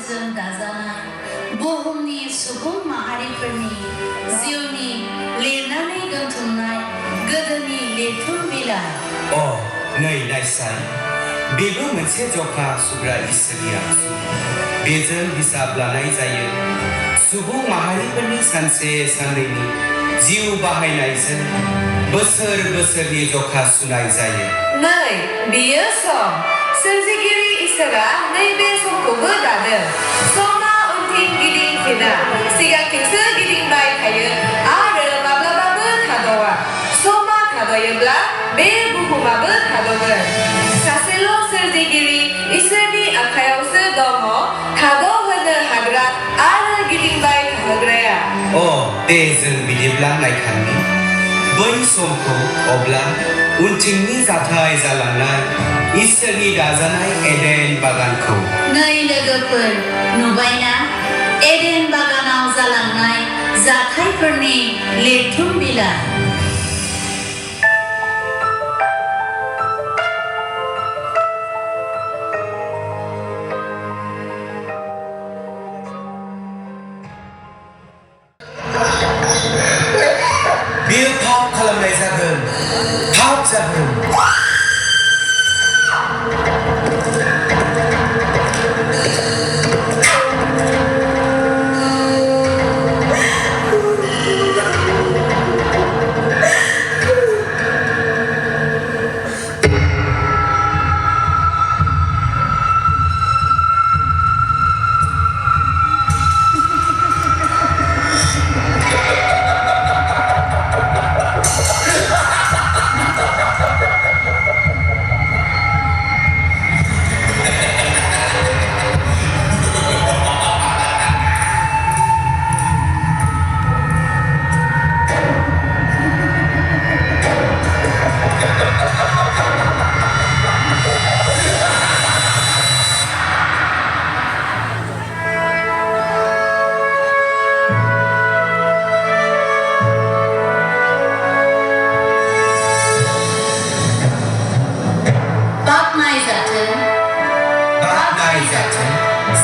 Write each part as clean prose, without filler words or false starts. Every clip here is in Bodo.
जों दाजानाय बुहुमनि सुबुं माहारिफोरनि जिउनि लिरनानै दोनथुमनाय गोदोनि लिरथुम बिलाइ। नै नायसाय, बेबो मोनसे जखा सुग्रा इसोरनि आखु। बेजों हिसाब लानाय जायो सुबुं माहारिफोरनि सानसे साननैनि जिउ बाहायनायजों बोसोर बोसोरनि जखा सुनाय जायो। नै बेयो सम। सोरजिगिरि इसोरा नैबे समखौबो दादों। समा उनथिं गिदिंफिना, सिगांथिंसो गिदिंबाय थायो आरो माब्लाबाबो थाद'आ। समा थाद'योब्ला बे बुहुमाबो थाद'गोन। सासेल' सोरजिगिरि इसोरनि आखायावसो दङ थाद'होनो हाग्रा आरो गिदिंबाय थाहोग्राया। दे जों बिदिब्ला नायखांनि बै समखौ, अब्ला उनथिंनि जाथाय जालांनाय इसोरनि दाजानाय एडेन बागानखौ। नै लोगोफोर, नुबायना एडेन बागानाव जालांनाय जाथायफोरनि लिरथुम बिलाइ। बेयो फाव खालामनाय जागोन, थाब जागोन।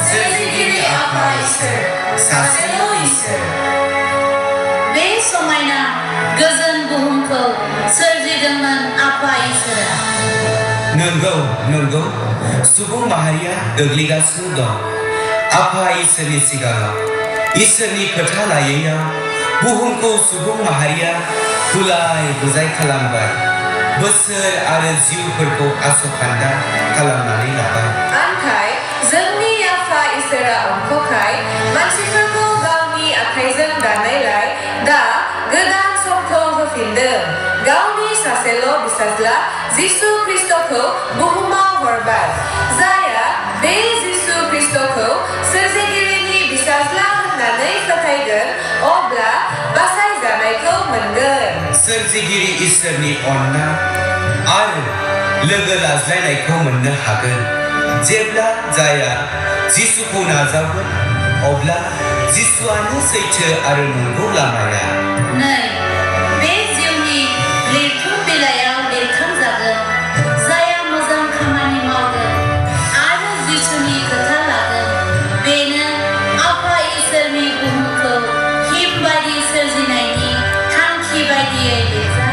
सोरजिगिरि आफा इसोर, सासेल' इसोर। बे समायना गोजोन बुहुमखौ सोरजिदोंमोन आफा इसोरा। नंगौ, सुबुं माहारिया गोग्लैगासिनो दं। आफा इसोरनि सिगाङाव इसोरनि खोथा लायैयाव बुहुमखौ सुबुं माहारिया गुलाय गुजाय खालामबाय। बोसोर आरो जिउफोरखौ आसखान्दा खालामनानै लाबाय। आंखाय जोंनि आफा इसोरा अनख'खाय मानसिफोरखौ गावनि आखाइजों दानायलाय दा गोदान समखौ होफिनदों। गावनि सासेल' फिसाज्ला जिसु ख्रिस्ट'खौ बुहुमाव हरबाय। जायहा बे जिसु ख्रिस्ट'खौ सोरजिगिरिनि फिसाज्ला होननानै फोथायगोन, अब्ला बासायजानायखौ मोनगोन। सोरजिगिरि इसोरनि अननाय आरो लोगो लाज्लायनायखौ मोननो हागोन। जेब्ला जायहा जिसुखौ नाजावगोन, अब्ला जिसुआनो सैथो आरो नंगौ लामाया। नै बे जिउनि लिरथुम बिलाइयाव लिरखांजागोन। जायहा मोजां खामानि मावगोन आरो जिसुनि खोथा लागोन, बेनो आफा इसोरनि बुहुमखौ हिम बायदि सोरजिनायनि थांखि बायदियै लिरजागोन।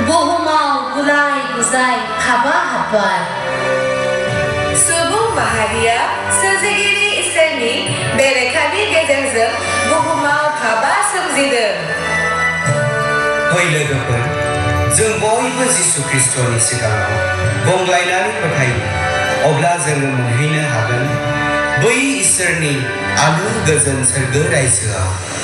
बुहुमाव गुलाय गुजाय हाबा हाब्बाय सुबुं माहारिया सोरजिगिरि इसोरनि बेरेखानि गेजेरजों बुहुमाव हाबा सोमजिदों फै लोगोफोर जों बयबो जिसु ख्रिस्ट'नि सिगाङाव गंग्लायनानै फोथायो अब्ला जोङो मोनहैनो हागोन बै इसोरनि आलो गोजोन सोरगो रायजोआव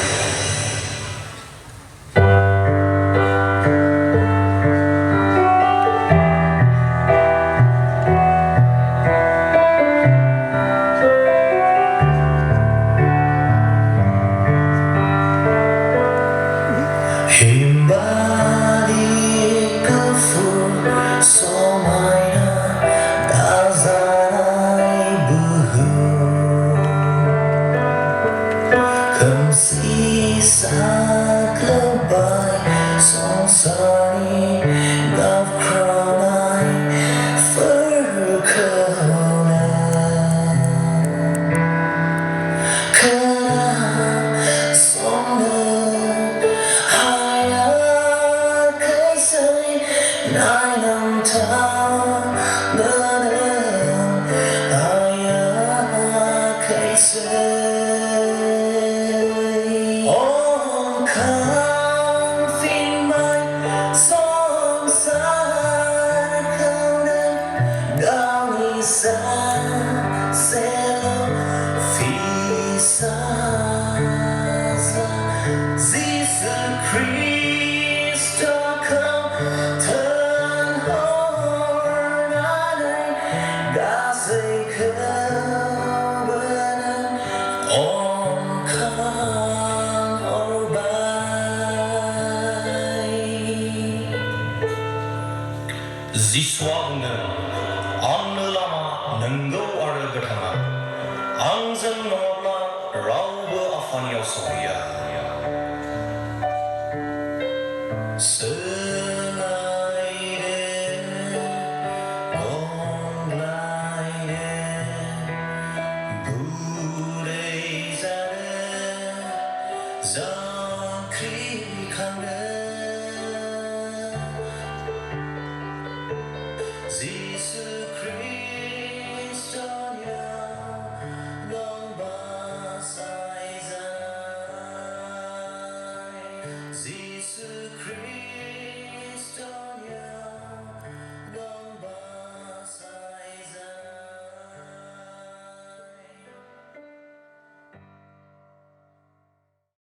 जिसुआ बुंदों आंनो लामा नंगौ आरो गोथाङा आंजों नङाब्ला रावबो आफानियाव सौहैया Jesus